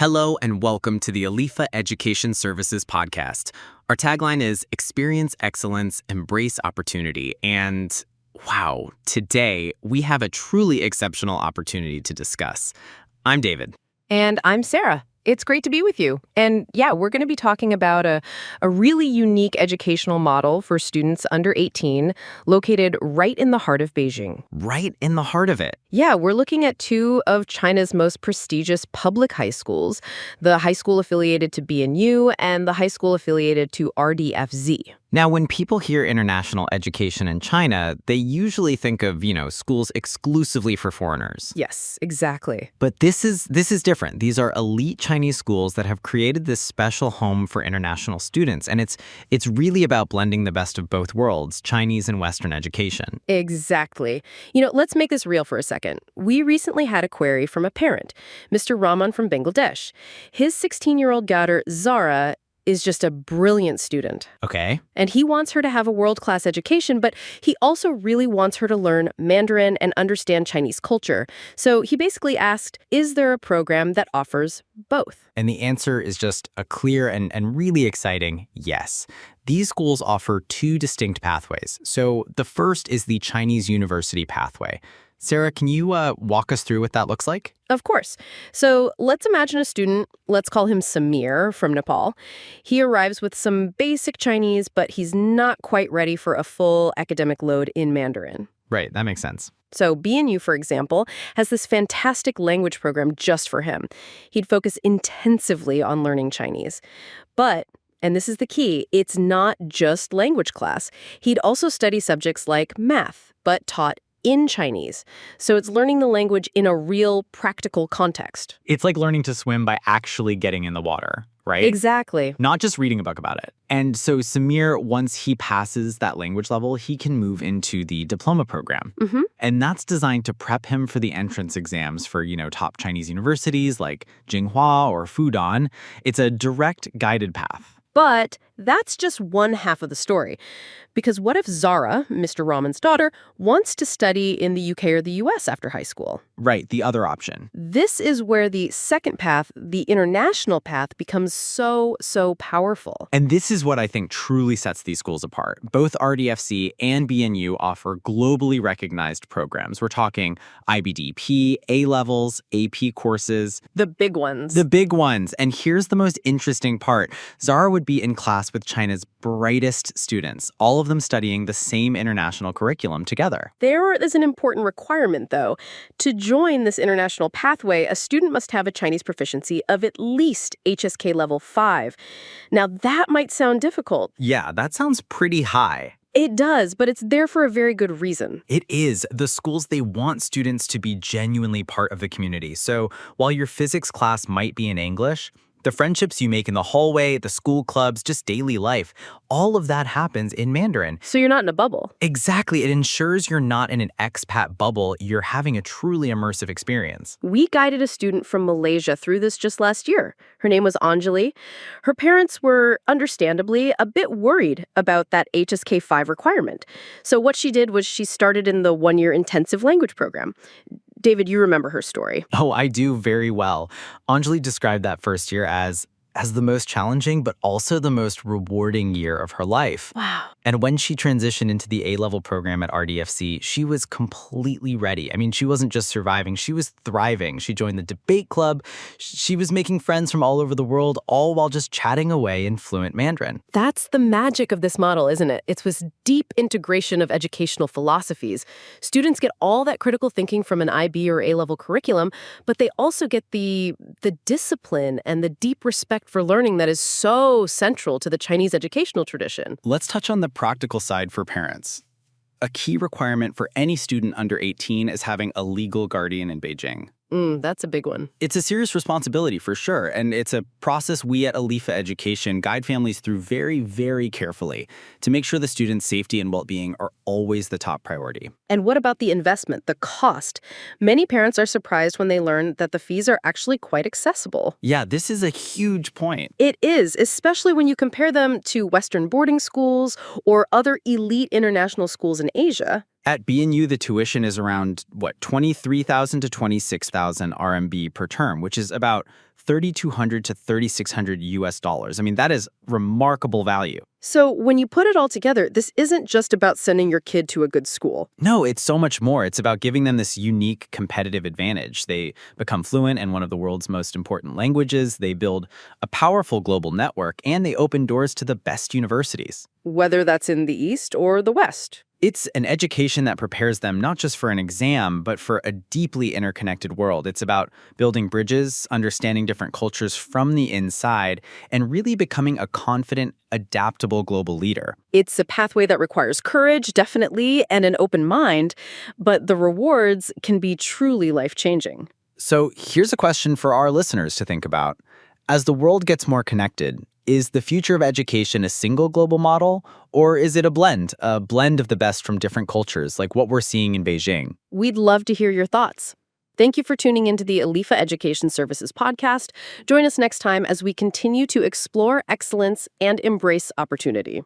Hello and welcome to the Alifa Education Services podcast. Our tagline is Experience Excellence, Embrace Opportunity. And wow, today we have a truly exceptional opportunity to discuss. I'm David. And I'm Sarah. It's great to be with you. And yeah, we're going to be talking about a really unique educational model for students under 18 located right in the heart of Beijing. Right in the heart of it. Yeah, we're looking at two of China's most prestigious public high schools, the high school affiliated to BNU and the high school affiliated to RDFZ. Now, when people hear international education in China, they usually think of, schools exclusively for foreigners. Yes, exactly. But this is different. These are elite Chinese schools that have created this special home for international students. And it's really about blending the best of both worlds, Chinese and Western education. Exactly. Let's make this real for a second. We recently had a query from a parent, Mr. Rahman from Bangladesh. His 16-year-old daughter, Zara, is just a brilliant student. Okay. And he wants her to have a world-class education, but he also really wants her to learn Mandarin and understand Chinese culture. So he basically asked, is there a program that offers both? And the answer is just a clear and really exciting yes. These schools offer two distinct pathways. So the first is the Chinese University pathway. Sarah, can you walk us through what that looks like? Of course. So let's imagine a student, let's call him Samir from Nepal. He arrives with some basic Chinese, but he's not quite ready for a full academic load in Mandarin. Right, that makes sense. So BNU, for example, has this fantastic language program just for him. He'd focus intensively on learning Chinese. But, and this is the key, it's not just language class. He'd also study subjects like math, but taught in Chinese. So it's learning the language in a real practical context. It's like learning to swim by actually getting in the water, right? Exactly. Not just reading a book about it. And so Samir, once he passes that language level, he can move into the Diploma program. Mm-hmm. And that's designed to prep him for the entrance exams for, top Chinese universities like Tsinghua or Fudan. It's a direct guided path. But that's just one half of the story. Because what if Zara, Mr. Rahman's daughter, wants to study in the UK or the US after high school? Right, the other option. This is where the second path, the international path, becomes so powerful. And this is what I think truly sets these schools apart. Both RDFZ and BNU offer globally recognized programs. We're talking IBDP, A-levels, AP courses. The big ones. The big ones. And here's the most interesting part. Zara would be in class with China's brightest students, all of them studying the same international curriculum together. There is an important requirement, though. To join this international pathway, a student must have a Chinese proficiency of at least HSK level 5. Now, that might sound difficult. Yeah, that sounds pretty high. It does, but it's there for a very good reason. It is. The schools, they want students to be genuinely part of the community. So while your physics class might be in English, the friendships you make in the hallway, the school clubs, just daily life, all of that happens in Mandarin. So you're not in a bubble. Exactly. It ensures you're not in an expat bubble. You're having a truly immersive experience. We guided a student from Malaysia through this just last year. Her name was Anjali. Her parents were, understandably, a bit worried about that HSK 5 requirement. So what she did was she started in the one-year intensive language program. David, you remember her story. Oh, I do very well. Anjali described that first year as the most challenging, but also the most rewarding year of her life. Wow. And when she transitioned into the A-level program at RDFZ, she was completely ready. I mean, she wasn't just surviving, she was thriving. She joined the debate club. She was making friends from all over the world, all while just chatting away in fluent Mandarin. That's the magic of this model, isn't it? It's this deep integration of educational philosophies. Students get all that critical thinking from an IB or A-level curriculum, but they also get the discipline and the deep respect for learning that is so central to the Chinese educational tradition. Let's touch on the practical side for parents. A key requirement for any student under 18 is having a legal guardian in Beijing. That's a big one. It's a serious responsibility for sure, and it's a process we at Alifa Education guide families through very, very carefully to make sure the student's safety and well-being are always the top priority. And what about the investment, the cost? Many parents are surprised when they learn that the fees are actually quite accessible. Yeah, this is a huge point. It is, especially when you compare them to Western boarding schools or other elite international schools in Asia. At BNU, the tuition is around, 23,000 to 26,000 RMB per term, which is about 3,200 to 3,600 US dollars. I mean, that is remarkable value. So when you put it all together, this isn't just about sending your kid to a good school. No, it's so much more. It's about giving them this unique competitive advantage. They become fluent in one of the world's most important languages, they build a powerful global network, and they open doors to the best universities. Whether that's in the East or the West. It's an education that prepares them not just for an exam, but for a deeply interconnected world. It's about building bridges, understanding different cultures from the inside, and really becoming a confident, adaptable global leader. It's a pathway that requires courage, definitely, and an open mind, but the rewards can be truly life-changing. So here's a question for our listeners to think about. As the world gets more connected, is the future of education a single global model, or is it a blend of the best from different cultures, like what we're seeing in Beijing? We'd love to hear your thoughts. Thank you for tuning into the Alifa Education Services podcast. Join us next time as we continue to explore excellence and embrace opportunity.